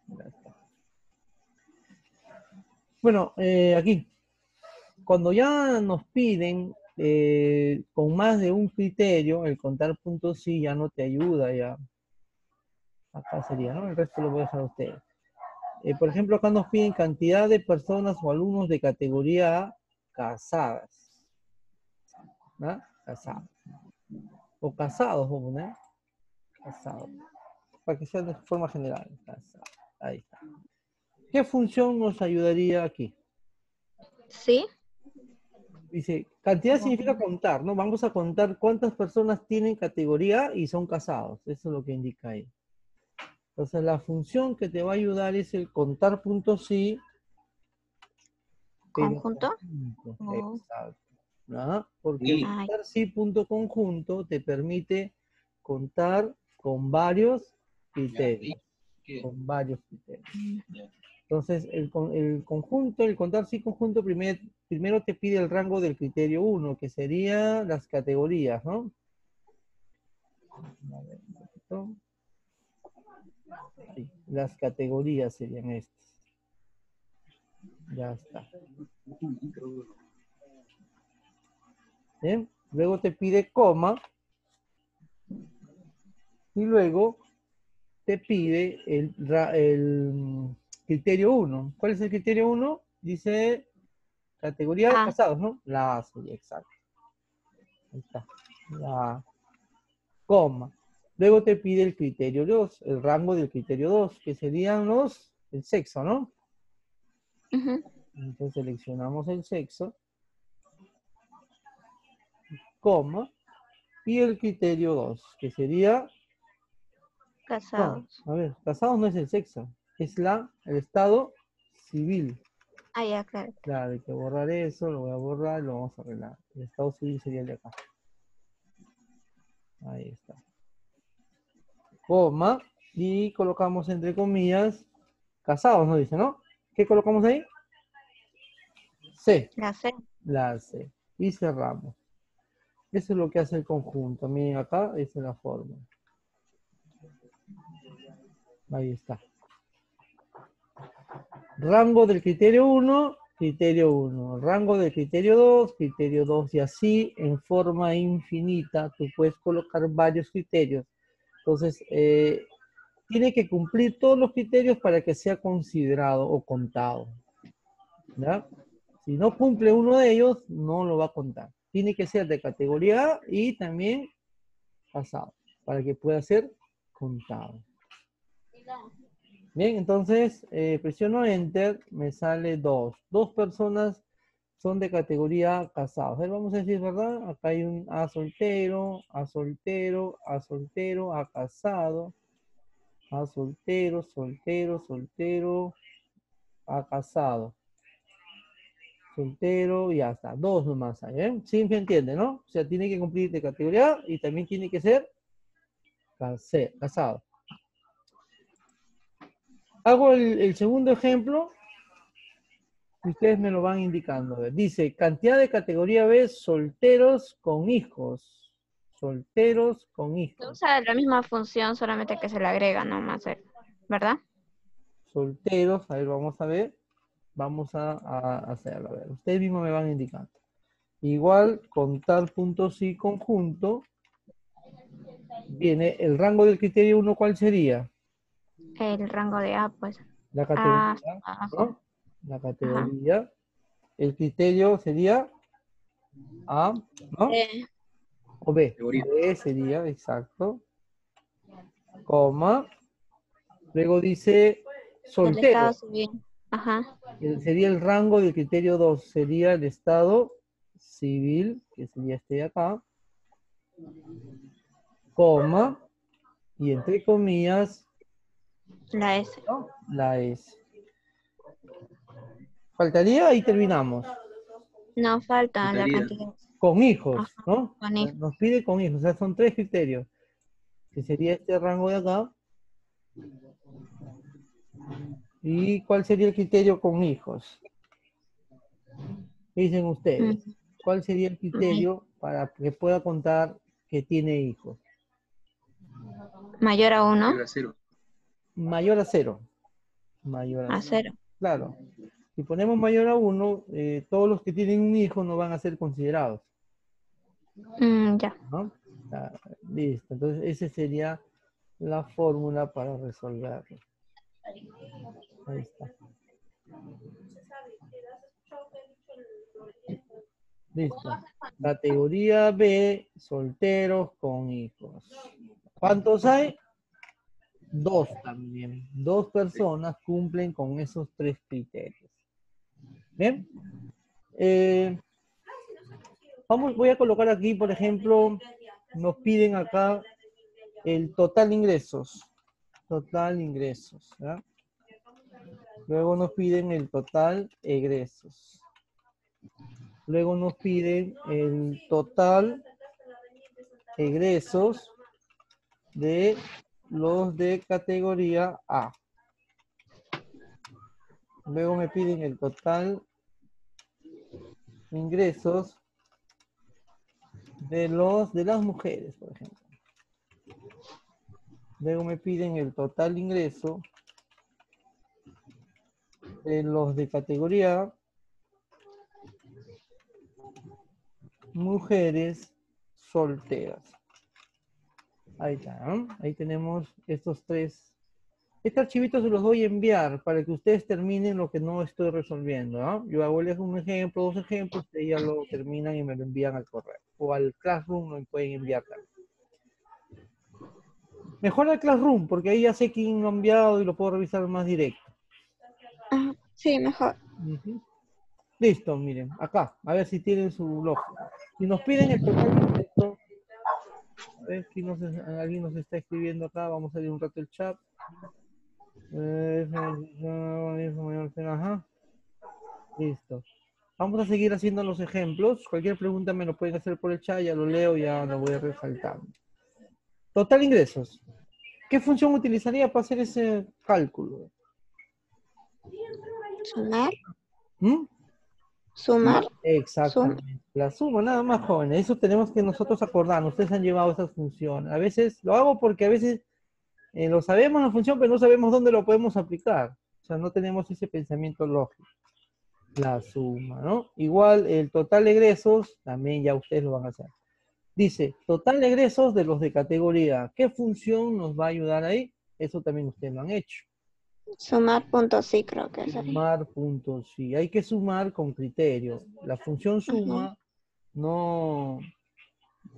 Ya está. Bueno, aquí, cuando ya nos piden con más de un criterio, el contar puntos sí ya no te ayuda, ya. Acá sería, ¿no? El resto lo voy a dejar a ustedes. Por ejemplo, acá nos piden cantidad de personas o alumnos de categoría A casadas. ¿No? Casados. O casados, vamos a poner. Casados. Para que sea de forma general. Casados. Ahí está. ¿Qué función nos ayudaría aquí? Sí. Dice, cantidad significa contar, ¿no? Vamos a contar cuántas personas tienen categoría A y son casados. Eso es lo que indica ahí. Entonces, la función que te va a ayudar es el contar puntos sí, pero Conjunto. conjunto. Oh. Exacto. ¿No? Porque el Ay, contar sí punto conjunto te permite contar con varios criterios. Con varios criterios. Entonces, el conjunto, el contar sí conjunto, primero te pide el rango del criterio 1, que sería las categorías, ¿no? A ver, un poquito. Ahí, las categorías serían estas. Ya está. ¿Bien? Luego te pide coma y luego te pide el criterio 1. ¿Cuál es el criterio 1? Dice categoría ah, casados, ¿no? La A sería exacto. Ahí está. La A. Coma. Luego te pide el criterio 2, el rango del criterio 2, que serían el sexo, ¿no? ujú, Entonces seleccionamos el sexo, coma, y el criterio 2, que sería, no, casados. a ver, casados no es el sexo, es el estado civil. Ah, ya, claro. Claro, hay que borrar eso, lo voy a borrar y lo vamos a arreglar. El estado civil sería el de acá. Ahí está. Coma, y colocamos entre comillas, casados, ¿no dice, no? ¿Qué colocamos ahí? C. La C. La C. Y cerramos. Eso es lo que hace el conjunto. Miren acá, esa es la forma. Ahí está. Rango del criterio 1, criterio 1. Rango del criterio 2 y así en forma infinita. Tú puedes colocar varios criterios. Entonces, tiene que cumplir todos los criterios para que sea considerado o contado. ¿Ya? Si no cumple uno de ellos, no lo va a contar. Tiene que ser de categoría A y también pasado, para que pueda ser contado. Bien, entonces presiono Enter, me sale 2. Dos personas son de categoría casados. A ver, vamos a decir, ¿verdad? Acá hay un A soltero, A soltero, A soltero, A casado, A soltero, soltero, soltero, A casado. Soltero y ya está. Dos nomás hay, ¿eh? Sí, me entiende, ¿no? O sea, tiene que cumplir de categoría A y también tiene que ser casado. Hago el segundo ejemplo y ustedes me lo van indicando. A ver, dice, cantidad de categoría B, solteros con hijos. Solteros con Se hijos. usa la misma función, solamente que se le agrega nomás, ¿verdad? Solteros, a ver, vamos a ver. Vamos a hacerlo. A ver, ustedes mismos me van indicando. Igual, con tal punto sí conjunto, viene el rango del criterio 1, ¿cuál sería? El rango de A, pues. La A hasta categoría, abajo. ¿no? La Ajá. categoría. El criterio sería A, ¿no? Eh, O B. B sería, exacto. Coma. Luego dice el estado soltero. civil. Ajá. Sería el rango del criterio 2. Sería el estado civil, que sería este de acá. Coma. Y entre comillas, La S. ¿no? La S. Faltaría y terminamos. No falta la cantidad. Con hijos, Ajá. ¿no? Con I. Nos pide con hijos. O sea, son tres criterios. Que sería este rango de acá. ¿Y cuál sería el criterio con hijos? ¿Qué dicen ustedes? Mm, ¿Cuál sería el may- criterio para que pueda contar que tiene hijos? Mayor a uno. Mayor a cero. Mayor a A 0. 0. Claro. Si ponemos mayor a 1, todos los que tienen un hijo no van a ser considerados. Ya. ¿No? Ah, listo. Entonces, esa sería la fórmula para resolverlo. Ahí está. Listo. Categoría B, solteros con hijos. ¿Cuántos hay? 2 también. 2 personas cumplen con esos 3 criterios. Bien. Voy a colocar aquí, por ejemplo, nos piden acá el total de ingresos. Total ingresos. ¿Ya? Luego nos piden el total egresos. Luego nos piden el total egresos de los de categoría A. Luego me piden el total ingresos de las mujeres, por ejemplo. Luego me piden el total ingreso de los de categoría mujeres solteras. Ahí está, ¿no? Ahí tenemos estos 3. Este archivito se los voy a enviar para que ustedes terminen lo que no estoy resolviendo, ¿no? Yo hago un ejemplo, 2 ejemplos, ustedes ya lo terminan y me lo envían al correo. O al Classroom lo pueden enviar también. Mejor al Classroom, porque ahí ya sé quién lo ha enviado y lo puedo revisar más directo. Sí, mejor. Listo, miren, acá, a ver si tienen su lógica. Si nos piden el total de ingreso, a ver si alguien nos está escribiendo acá, vamos a abrir un rato el chat. Ajá. Listo. Vamos a seguir haciendo los ejemplos. Cualquier pregunta me lo pueden hacer por el chat, ya lo leo, ya lo voy resaltando. Total ingresos. ¿Qué función utilizaría para hacer ese cálculo? Sumar. ¿Mm? Sumar. Exactamente. La suma, nada más, jóvenes. Eso tenemos que nosotros acordarnos. Ustedes han llevado esas funciones. A veces lo hago porque a veces lo sabemos la función, pero no sabemos dónde lo podemos aplicar. O sea, no tenemos ese pensamiento lógico. La suma, ¿no? Igual el total de egresos, también ya ustedes lo van a hacer. Dice, total de egresos de los de categoría. ¿Qué función nos va a ayudar ahí? Eso también ustedes lo han hecho. Sumar punto sí, creo que es. Sumar puntos, sí. Hay que sumar con criterio. La función suma no...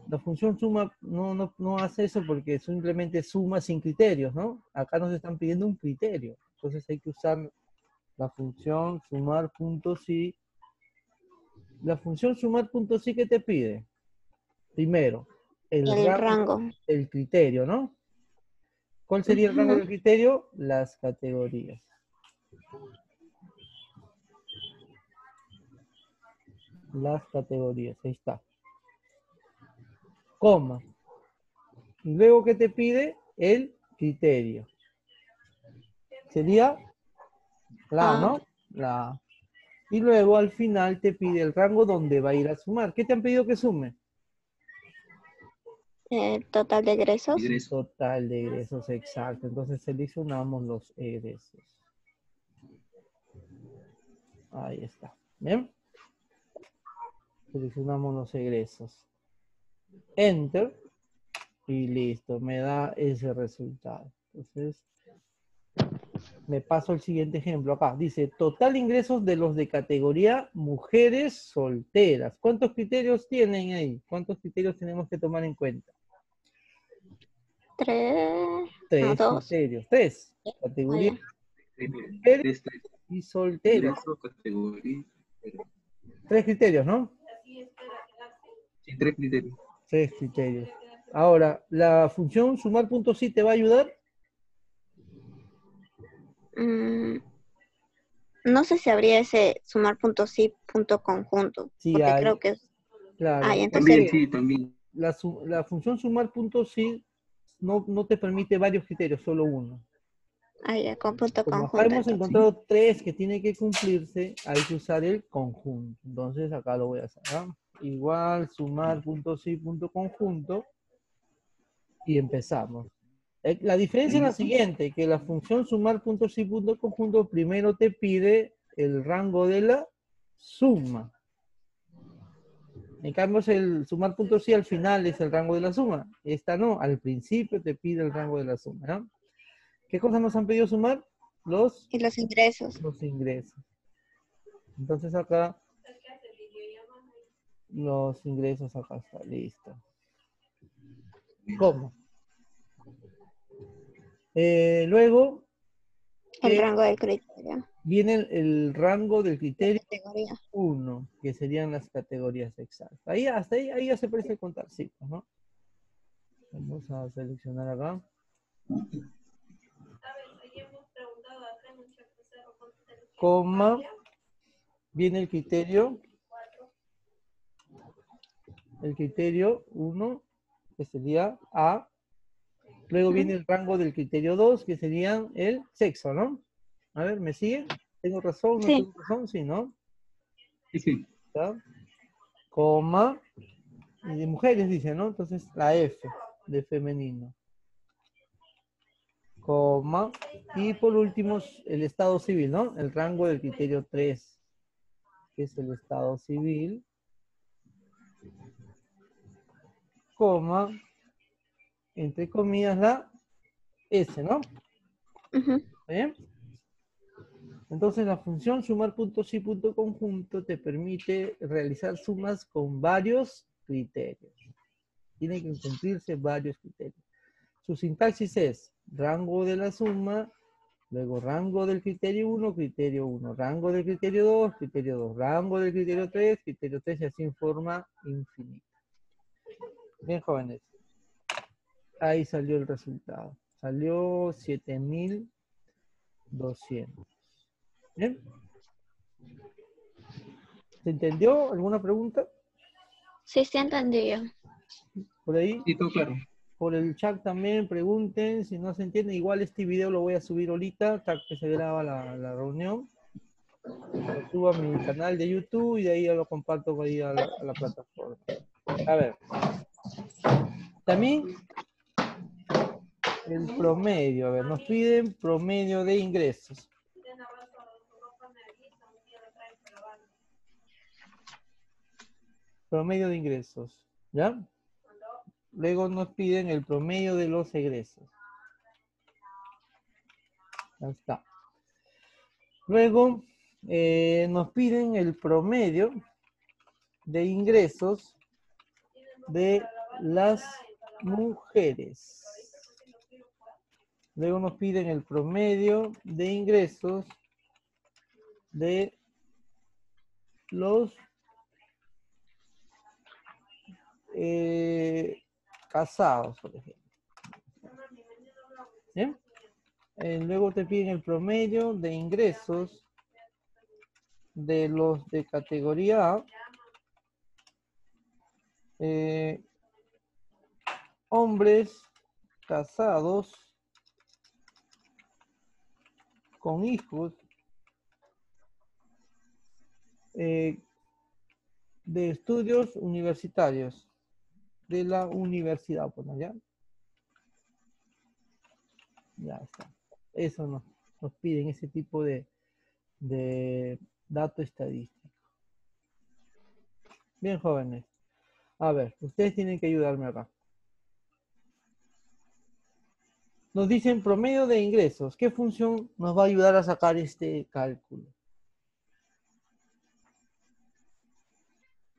La función suma no hace eso porque simplemente suma sin criterios, ¿no? Acá nos están pidiendo un criterio. Entonces hay que usar la función sumar puntos sí. La función sumar puntos sí que te pide. Primero, el rango, el criterio, ¿no? ¿Cuál sería el rango del criterio? Las categorías. Las categorías, ahí está. Coma. Y luego, ¿qué te pide? El criterio. Sería la, ¿no? La. Y luego al final te pide el rango donde va a ir a sumar. ¿Qué te han pedido que sume? Total de egresos. Total de egresos, exacto. Entonces seleccionamos los egresos. Ahí está. ¿Bien? Seleccionamos los egresos. Enter. Y listo. Me da ese resultado. Entonces, me paso al siguiente ejemplo acá. Dice, total ingresos de los de categoría mujeres solteras. ¿Cuántos criterios tienen ahí? ¿Cuántos criterios tenemos que tomar en cuenta? 3. Tres No, 2. criterios. 3. Categoría mujeres y solteras. 3 criterios, ¿no? Sí, 3 criterios. 3 criterios. Ahora, ¿la función sumar puntos sí te va a ayudar? No sé si habría ese sumar punto sí, punto conjunto. Sí, porque hay. creo que es. Claro. Entonces. También, sí, también. La función sumar puntos sí no te permite varios criterios, solo uno. Con punto Como acá conjunto. hemos encontrado 3 que tienen que cumplirse, hay que usar el conjunto. Entonces acá lo voy a hacer, ¿no? Igual sumar punto sí, punto conjunto. Y empezamos. La diferencia es la siguiente, que la función sumar punto sí punto conjunto primero te pide el rango de la suma. En cambio, es el sumar punto sí al final es el rango de la suma. Esta no, al principio te pide el rango de la suma, ¿no? ¿Qué cosas nos han pedido sumar? Y los ingresos. Los ingresos. Entonces acá, los ingresos acá está, listo. ¿Cómo? Luego El rango del criterio. viene el rango del criterio Categoría. 1, que serían las categorías exactas. Ahí, hasta ahí ya se parece contar, sí, ¿no? Vamos a seleccionar acá. Coma, viene el criterio 1, que sería A. Luego viene el rango del criterio 2, que sería el sexo, ¿no? A ver, ¿me siguen? ¿Tengo razón? ¿No Sí. tengo razón? Sí, ¿no? Sí, sí. ¿Ya? Coma, y de mujeres dice, ¿no? Entonces la F, de femenino. Coma, y por último el estado civil, ¿no? El rango del criterio 3, que es el estado civil. Coma, entre comillas la S, ¿no? Ujú. ¿Bien? Entonces la función sumar puntos y punto conjunto te permite realizar sumas con varios criterios. Tienen que cumplirse varios criterios. Su sintaxis es rango de la suma, luego rango del criterio 1, rango del criterio 2, rango del criterio 3, y así en forma infinita. Bien, jóvenes. Ahí salió el resultado. Salió 7200. ¿Bien? ¿Se entendió? ¿Alguna pregunta? Sí, sí entendido. Por ahí, Sí, todo claro. por el chat también pregunten si no se entiende. Igual este video lo voy a subir ahorita, hasta que se graba la reunión. Lo subo a mi canal de YouTube y de ahí ya lo comparto ahí a la plataforma. A ver. También el promedio. A ver, nos piden promedio de ingresos. Promedio de ingresos. ¿Ya? Luego nos piden el promedio de los egresos. Ya está. Luego nos piden el promedio de ingresos de las mujeres. Luego nos piden el promedio de ingresos de los casados, por ejemplo. ¿Bien? Luego te piden el promedio de ingresos de los de categoría A, hombres casados con hijos de estudios universitarios de la universidad, pues, ¿no? ¿Ya? Ya está. Eso nos piden ese tipo de dato estadístico. Bien, jóvenes. A ver, ustedes tienen que ayudarme acá. Nos dicen promedio de ingresos. ¿Qué función nos va a ayudar a sacar este cálculo?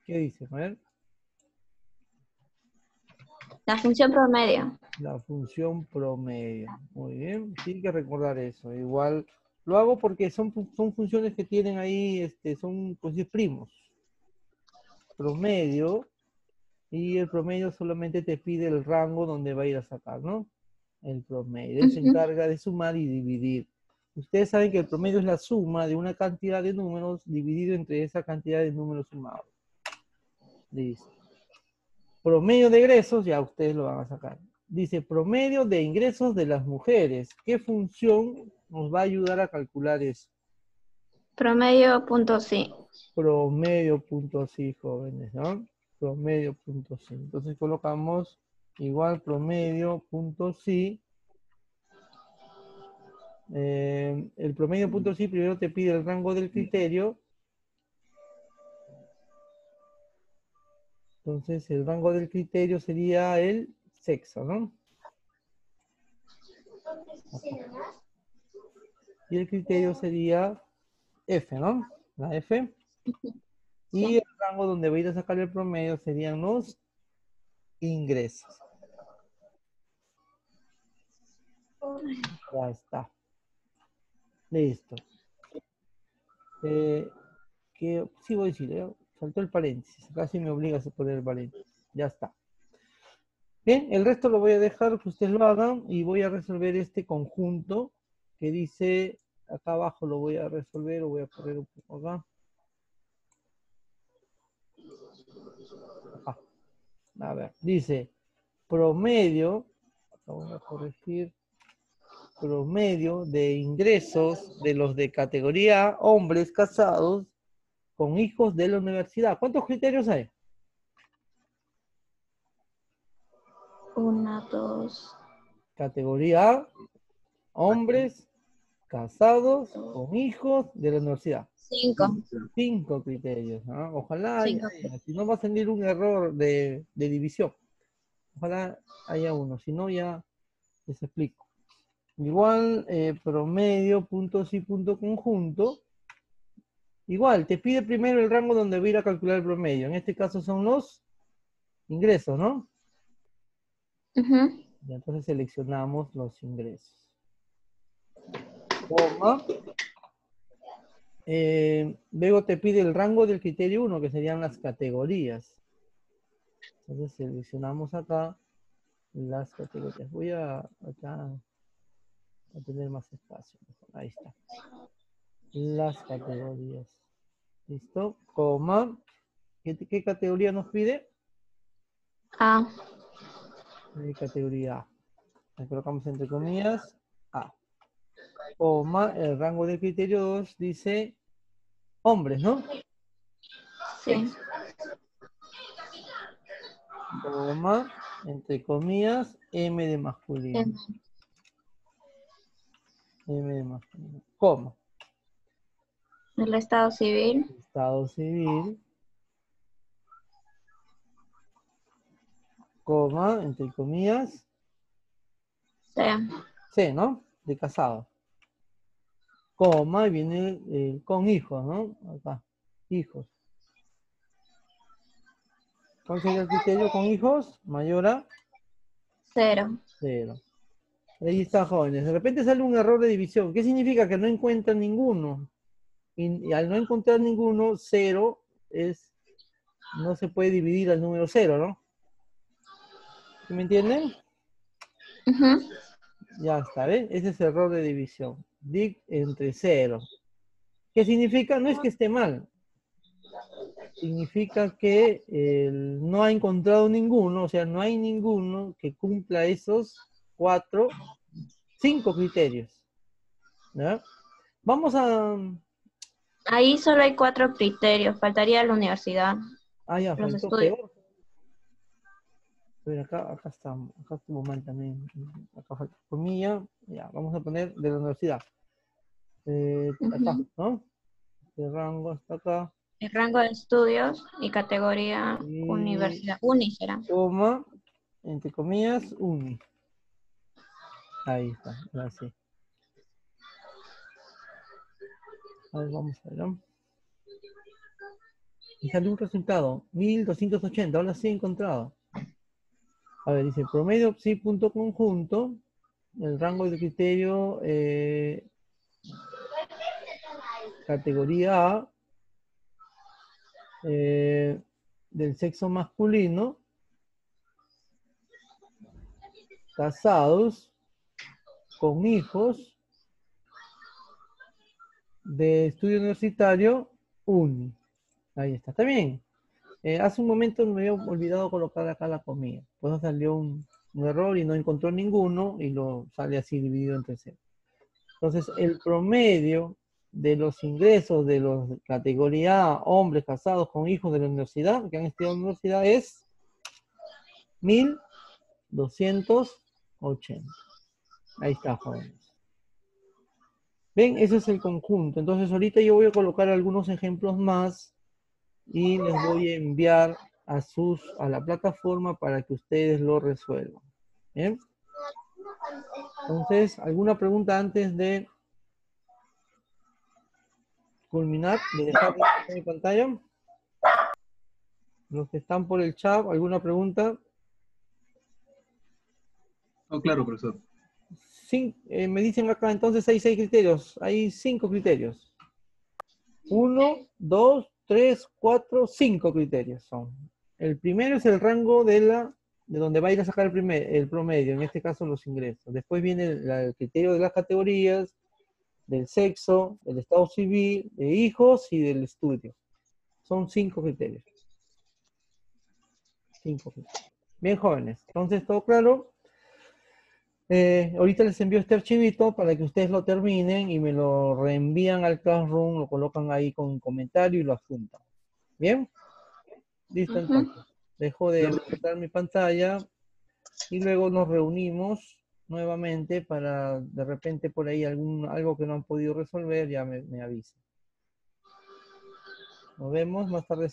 ¿Qué dicen? A ver. La función promedio. La función promedio. Muy bien. Tienen que recordar eso. Igual lo hago porque son funciones que tienen ahí, son pues primos. Promedio. Y el promedio solamente te pide el rango donde va a ir a sacar, ¿no? El promedio. Él se encarga de sumar y dividir. Ustedes saben que el promedio es la suma de una cantidad de números dividido entre esa cantidad de números sumados. Listo. Promedio de egresos, ya ustedes lo van a sacar. Dice promedio de ingresos de las mujeres. ¿Qué función nos va a ayudar a calcular eso? Promedio punto sí. Promedio punto sí, jóvenes, ¿no? Promedio punto sí. Entonces colocamos igual promedio punto sí El promedio punto sí primero te pide el rango del criterio. Entonces, el rango del criterio sería el sexo, ¿no? Y el criterio sería F, ¿no? La F. Y el rango donde voy a ir a sacar el promedio serían los ingresos. Ya está. Listo. Sí voy a decir, saltó el paréntesis. Casi me obliga a poner el paréntesis. Ya está. Bien, el resto lo voy a dejar que ustedes lo hagan y voy a resolver este conjunto que dice, acá abajo lo voy a resolver, lo voy a poner un poco acá. Ajá. A ver, dice promedio, acá voy a corregir, promedio de ingresos de los de categoría A, hombres casados con hijos de la universidad. ¿Cuántos criterios hay? 1, 2, Categoría A, hombres casados con hijos de la universidad. 5. 5 criterios, ¿ah? Ojalá haya, 5. si no va a salir un error de división. Ojalá haya uno, si no ya les explico. Igual, promedio, puntos y punto conjunto. Igual, te pide primero el rango donde voy a ir a calcular el promedio. En este caso son los ingresos, ¿no? Y entonces seleccionamos los ingresos. Coma. Luego te pide el rango del criterio 1, que serían las categorías. Entonces seleccionamos acá las categorías. Voy a acá a tener más espacio. Ahí está. Las categorías. ¿Listo? Coma. ¿Qué categoría nos pide? A. Categoría A. Le colocamos entre comillas A. Coma. El rango del criterio 2 dice hombres, ¿no? Sí. Coma. Entre comillas M de masculino. M de masculino. Coma. El estado civil. Estado civil. Coma. Entre comillas C. C, ¿no? De casado. Coma, y viene con hijos, ¿no? Acá, hijos. ¿Cuál sería el criterio con hijos? Mayor a 0. 0. Ahí está, jóvenes. De repente sale un error de división. ¿Qué significa? Que no encuentran ninguno. Y al no encontrar ninguno, 0 es, no se puede dividir al número 0, ¿no? ¿Sí me entienden? Ya está, ¿ves? Ese es error de división. Dic entre 0. ¿Qué significa? No es que esté mal. Significa que no ha encontrado ninguno, o sea, no hay ninguno que cumpla esos 5 criterios. ¿Ya? Vamos a... Ahí solo hay 4 criterios. Faltaría la universidad. Ah, ya, Los faltó estudios. peor. Pero acá está, acá estuvo mal también. Acá falta comilla. Ya, vamos a poner de la universidad. Acá, ¿no? El rango está acá. El rango de estudios y categoría Y universidad. Uni será. coma, entre comillas, uni. Ahí está, ahora sí. A ver, vamos a ver, ¿no? Y salió un resultado, 1280, ahora sí he encontrado. A ver, dice promedio sí punto conjunto, el rango de criterio categoría A, del sexo masculino, casados, con hijos, de estudio universitario, uni. Ahí está, está bien. Hace un momento me había olvidado colocar acá la comida. Pues salió un error y no encontró ninguno y lo sale así dividido entre 0. Entonces, el promedio de los ingresos de los de categoría A, hombres casados con hijos de la universidad, que han estudiado en la universidad, es 1280. Ahí está, jóvenes. ¿Ven? Ese es el conjunto. Entonces ahorita yo voy a colocar algunos ejemplos más y les voy a enviar a la plataforma para que ustedes lo resuelvan. ¿Bien? Entonces, ¿alguna pregunta antes de culminar? ¿De dejar mi pantalla? Los que están por el chat, ¿alguna pregunta? Oh, claro, profesor. Me dicen acá, entonces hay 6 criterios. Hay 5 criterios. 1, 2, 3, 4, 5 criterios son. El primero es el rango de donde va a ir a sacar el promedio, en este caso los ingresos. Después viene el criterio de las categorías, del sexo, del estado civil, de hijos y del estudio. Son 5 criterios. 5 criterios. Bien, jóvenes. Entonces, ¿todo claro? Ahorita les envío este archivito para que ustedes lo terminen y me lo reenvían al Classroom, lo colocan ahí con comentario y lo adjuntan. ¿Bien? Listo, entonces. Dejo de mostrar mi pantalla y luego nos reunimos nuevamente para de repente por ahí algo que no han podido resolver, ya me avisen. Nos vemos más tarde.